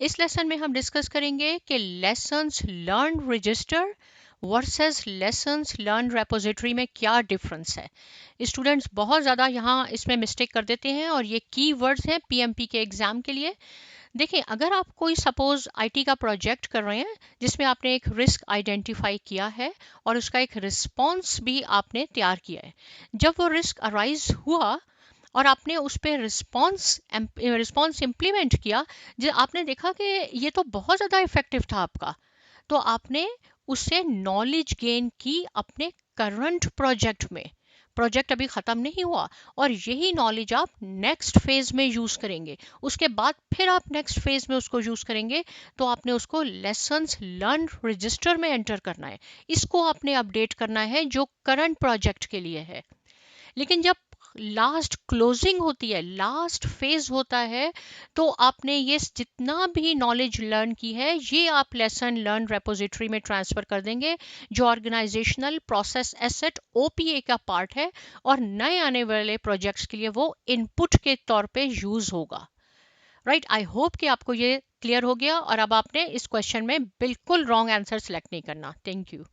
इस लेसन में हम डिस्कस करेंगे कि lessons learn register versus lessons learn repository में क्या डिफरेंस है। स्टूडेंट्स बहुत ज़्यादा यहाँ इसमें मिस्टेक कर देते हैं और ये की वर्ड्स हैं पीएमपी के एग्ज़ाम के लिए। देखिए, अगर आप कोई सपोज आईटी का प्रोजेक्ट कर रहे हैं जिसमें आपने एक रिस्क आइडेंटिफाई किया है और उसका एक रिस्पॉन्स भी आपने तैयार किया है, जब वो रिस्क अराइज हुआ और आपने उस पर रिस्पॉन्स इम्प्लीमेंट किया, जो आपने देखा कि ये तो बहुत ज़्यादा इफेक्टिव था आपका, तो आपने उससे नॉलेज गेन की अपने करंट प्रोजेक्ट में। प्रोजेक्ट अभी ख़त्म नहीं हुआ और यही नॉलेज आप नेक्स्ट फेज़ में यूज़ करेंगे, उसके बाद फिर आप नेक्स्ट फेज़ में उसको यूज़ करेंगे, तो आपने उसको लेसन्स लर्न रजिस्टर में एंटर करना है। इसको आपने अपडेट करना है जो करंट प्रोजेक्ट के लिए है। लेकिन जब लास्ट क्लोजिंग होती है, लास्ट फेज होता है, तो आपने ये जितना भी नॉलेज लर्न की है ये आप लेसन लर्न रेपोजिटरी में ट्रांसफ़र कर देंगे, जो ऑर्गेनाइजेशनल प्रोसेस एसेट ओपीए का पार्ट है और नए आने वाले प्रोजेक्ट्स के लिए वो इनपुट के तौर पे यूज़ होगा। राइट, आई होप कि आपको ये क्लियर हो गया और अब आपने इस क्वेश्चन में बिल्कुल रॉन्ग आंसर सेलेक्ट नहीं करना। Thank you.